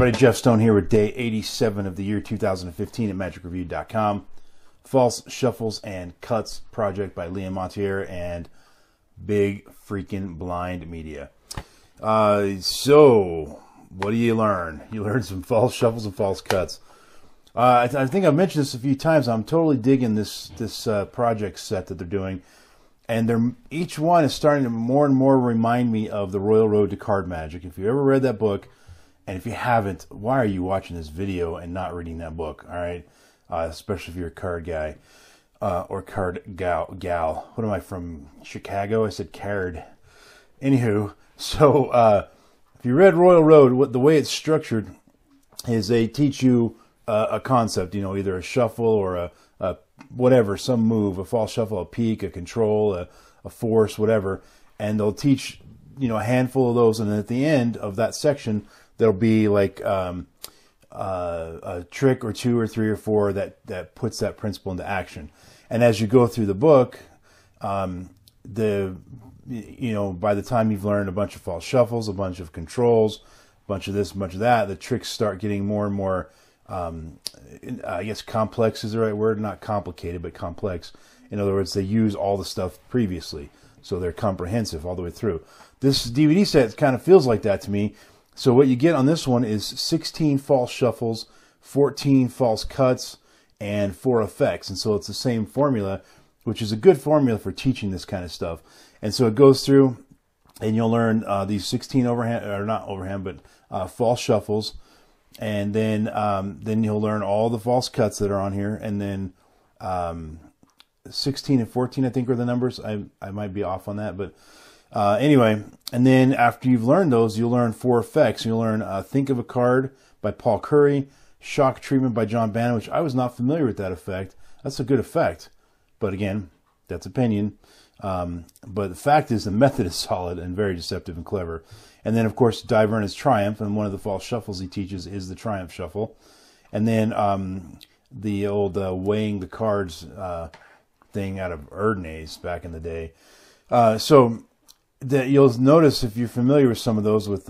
everybody, Jeff Stone here with day 87 of the year 2015 at MagicReview.com. False Shuffles and Cuts project by Montier and Big Freaking Blind Media. So, what do you learn? You learn some false shuffles and false cuts. I think I've mentioned this a few times. I'm totally digging this project set that they're doing. And each one is starting to more and more remind me of The Royal Road to Card Magic. If you ever read that book, and if you haven't, why are you watching this video and not reading that book? All right, especially if you're a card guy or card gal. What am I, from Chicago? I said card. Anywho, so if you read Royal Road, the way it's structured is they teach you a concept. You know, either a shuffle or a whatever, some move, a false shuffle, a peek, a control, a force, whatever, and they'll teach a handful of those, and then at the end of that section there'll be like a trick or two or three or four that puts that principle into action. And as you go through the book, by the time you've learned a bunch of false shuffles, a bunch of controls, a bunch of this, a bunch of that, the tricks start getting more and more, I guess complex is the right word, not complicated, but complex. In other words, they use all the stuff previously, so they're comprehensive all the way through. This DVD set kind of feels like that to me. So what you get on this one is 16 false shuffles, 14 false cuts, and 4 effects. And so it's the same formula, which is a good formula for teaching this kind of stuff. And so it goes through, and you'll learn these 16 false shuffles, and then you'll learn all the false cuts that are on here, and then 16 and 14, I think, are the numbers. I might be off on that, but anyway, and then after you've learned those, you'll learn 4 effects. You'll learn Think of a Card by Paul Curry, Shock Treatment by John Bannon, which I was not familiar with that effect. That's a good effect, but again, that's opinion. But the fact is, the method is solid and very deceptive and clever. And then, of course, Diverne's Triumph, and one of the false shuffles he teaches is the Triumph Shuffle. And then the old weighing the cards thing out of Erdnase back in the day. So that you'll notice, if you're familiar with some of those, with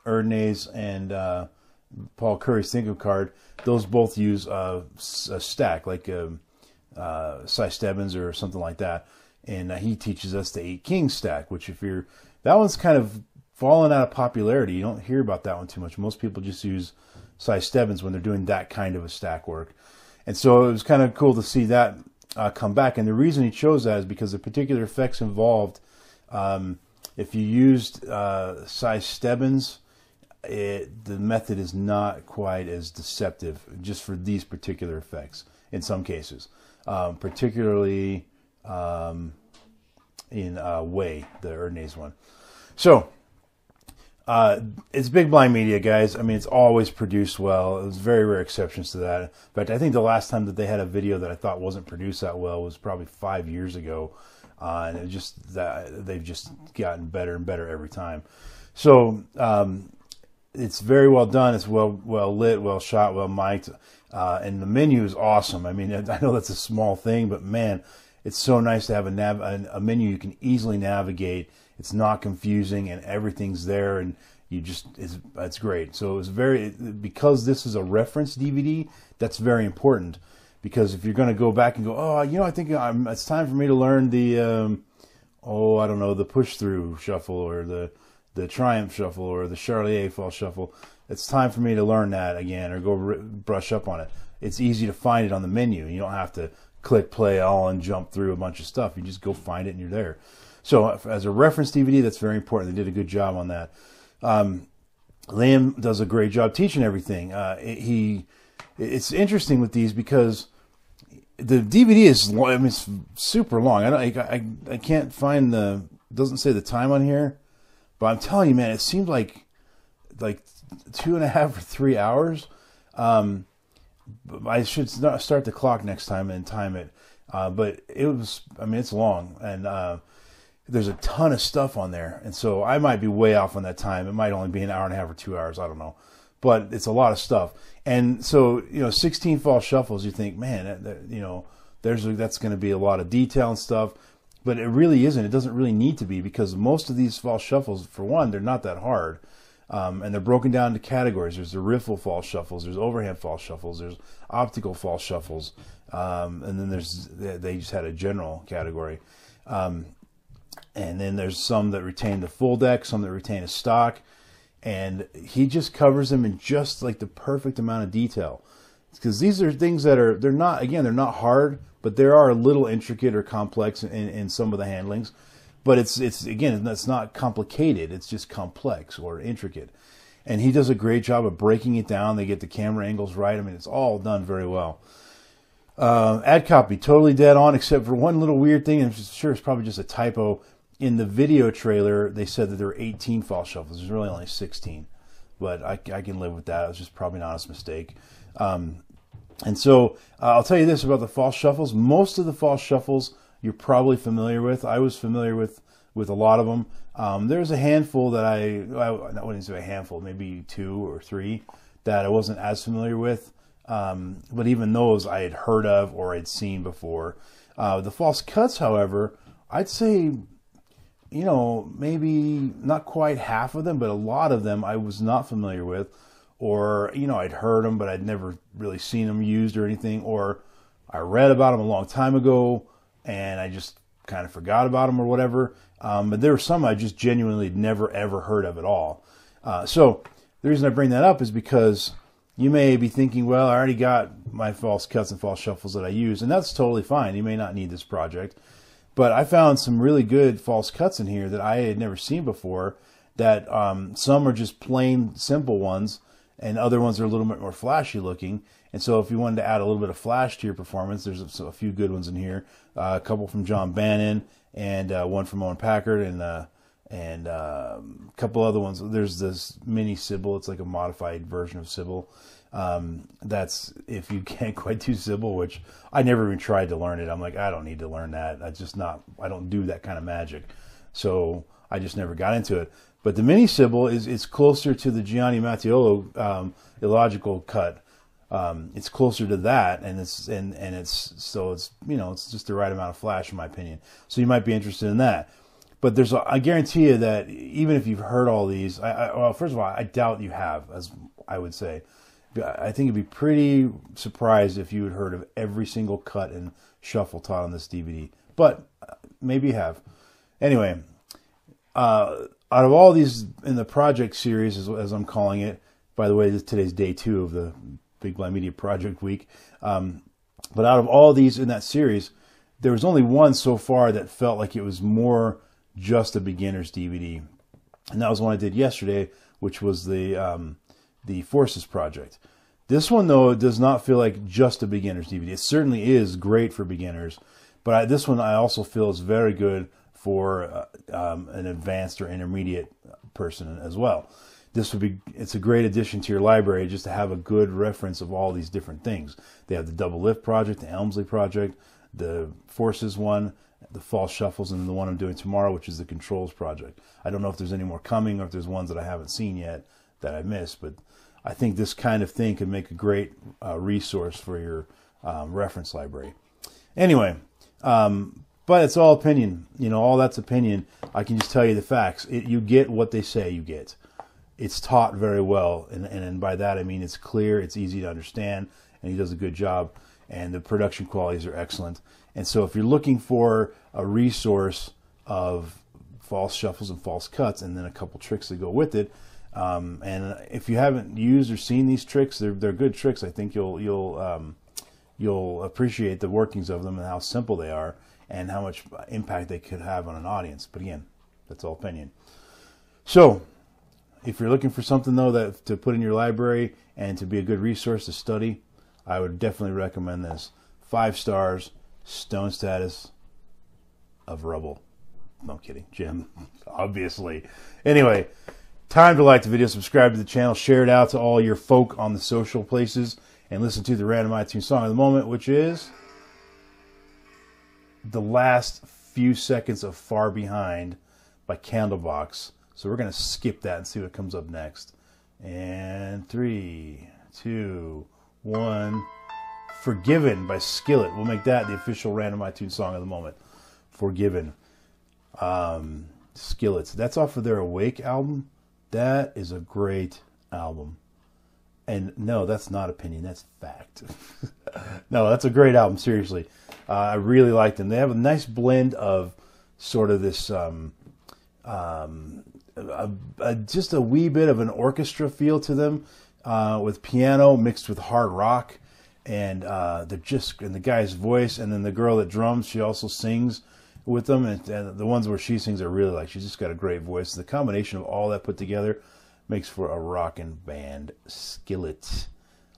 Erdnase and Paul Curry's Think of Card, those both use a stack, like Cy Stebbins or something like that. And he teaches us the 8 Kings stack, which that one's kind of fallen out of popularity. You don't hear about that one too much. Most people just use Cy Stebbins when they're doing that kind of a stack work. And so it was kind of cool to see that come back. And the reason he chose that is because the particular effects involved, if you used Cy Stebbins, the method is not quite as deceptive just for these particular effects in some cases, particularly in Way, the Erdnase one. So it's Big Blind Media, guys. I mean, it's always produced well. There's very rare exceptions to that. In fact, I think the last time that they had a video that I thought wasn't produced that well was probably 5 years ago. And it just they've just gotten better and better every time. So it's very well done. It's well lit, well shot, well mic'd, and the menu is awesome. I mean, I know that's a small thing, but man, it's so nice to have a menu you can easily navigate. It's not confusing, and everything's there, and it's great. So it's because this is a reference DVD. That's very important. Because if you're going to go back and go, I think it's time for me to learn the, I don't know, the push-through shuffle or the Triumph Shuffle or the Charlier False Shuffle. It's time for me to learn that again or go brush up on it. It's easy to find it on the menu. You don't have to click play all and jump through a bunch of stuff. You just go find it and you're there. So as a reference DVD, that's very important. They did a good job on that. Liam does a great job teaching everything. It's interesting with these because the DVD is long. I mean, it's super long. I can't find doesn't say the time on here, but I'm telling you, man, it seemed like 2.5 or 3 hours. I should start the clock next time and time it. But it's long, and there's a ton of stuff on there, and so I might be way off on that time. It might only be an hour and a half or 2 hours. I don't know. But it's a lot of stuff. And so, 16 false shuffles, you think, man, that's going to be a lot of detail and stuff. But it really isn't. It doesn't really need to be, because most of these false shuffles, for one, they're not that hard. And they're broken down into categories. There's the riffle false shuffles, there's overhand false shuffles, there's optical false shuffles, and then they just had a general category. And then there's some that retain the full deck, some that retain a stock, and he just covers them in just like the perfect amount of detail. Because these are things that they're not hard, but they are a little intricate or complex in some of the handlings. But it's not complicated. It's just complex or intricate. And he does a great job of breaking it down. They get the camera angles right. I mean, it's all done very well. Ad copy, totally dead on, except for one little weird thing, and I'm sure it's probably just a typo. In the video trailer, they said that there were 18 false shuffles. There's really only 16. But I can live with that. It was just probably an honest mistake. And so I'll tell you this about the false shuffles. Most of the false shuffles you're probably familiar with. I was familiar with a lot of them. There's a handful that I wouldn't say a handful, maybe 2 or 3 that I wasn't as familiar with. But even those I had heard of or I'd seen before. The false cuts, however, I'd say, maybe not quite half of them, but a lot of them I was not familiar with. Or, I'd heard them, but I'd never really seen them used or anything. Or I read about them a long time ago, and I just kind of forgot about them or whatever. But there were some I just genuinely never, ever heard of at all. So the reason I bring that up is because you may be thinking, well, I already got my false cuts and false shuffles that I use, and that's totally fine. You may not need this project. But I found some really good false cuts in here that I had never seen before, that some are just plain simple ones, and other ones are a little bit more flashy looking. And so if you wanted to add a little bit of flash to your performance, there's a few good ones in here. A couple from John Bannon, and one from Owen Packard, and a couple other ones. There's this mini Sybil. It's like a modified version of Sybil. That's if you can't quite do Sybil, which I never even tried to learn it. I'm like, I don't need to learn that. I don't do that kind of magic. So I just never got into it. But the mini Sybil is closer to the Gianni Mattiolo illogical cut. It's closer to that, and it's just the right amount of flash in my opinion. So you might be interested in that. But I guarantee you that even if you've heard all these, well, first of all, I doubt you have, as I would say. I think you'd be pretty surprised if you had heard of every single cut and shuffle taught on this DVD. But maybe you have. Anyway, out of all these in the project series, as I'm calling it, by the way, today's day 2 of the Big Blind Media Project Week. But out of all these in that series, there was only one so far that felt like it was more just a beginner's DVD. And that was one I did yesterday, which was the Forces Project. This one, though, does not feel like just a beginner's DVD. It certainly is great for beginners, but this one I also feel is very good for an advanced or intermediate person as well. It's a great addition to your library just to have a good reference of all these different things. They have the Double Lift Project, the Elmsley Project, the Forces one, the False Shuffles, and the one I'm doing tomorrow, which is the Controls Project. I don't know if there's any more coming or if there's ones that I haven't seen yet that I missed, but I think this kind of thing could make a great resource for your reference library. Anyway, but it's all opinion. All that's opinion. I can just tell you the facts. You get what they say you get. It's taught very well, and by that I mean it's clear, it's easy to understand, and he does a good job, and the production qualities are excellent. And so if you're looking for a resource of false shuffles and false cuts, and then a couple tricks that go with it, and if you haven't used or seen these tricks, they're good tricks. I think you'll appreciate the workings of them and how simple they are and how much impact they could have on an audience. But again, that's all opinion. So if you're looking for something, though, that to put in your library and to be a good resource to study, I would definitely recommend this. 5 stars, stone status of rubble. No, I'm kidding, Jim. Obviously. Anyway, time to like the video, subscribe to the channel, share it out to all your folk on the social places, and listen to the random iTunes song of the moment, which is the last few seconds of Far Behind by Candlebox. So we're going to skip that and see what comes up next. And 3, 2, 1. Forgiven by Skillet. We'll make that the official random iTunes song of the moment. Forgiven. Skillet. That's off of their Awake album. That is a great album. And no, that's not opinion, that's fact. No, that's a great album, seriously. I really like them. They have a nice blend of sort of this, just a wee bit of an orchestra feel to them, with piano mixed with hard rock, and and the guy's voice, and then the girl that drums, she also sings with them, and the ones where she sings I really like. She's just got a great voice. The combination of all that put together makes for a rockin' band. Skillet.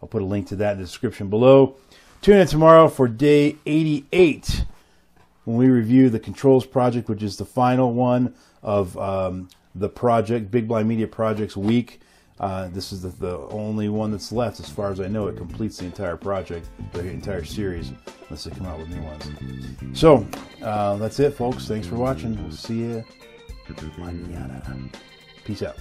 I'll put a link to that in the description below. Tune in tomorrow for day 88 when we review the Controls Project, which is the final one of the project, Big Blind Media Project's week. This is the only one that's left, as far as I know. It completes the entire project, the entire series, unless they come out with new ones. So, that's it, folks. Thanks for watching. We'll see you mañana. Peace out.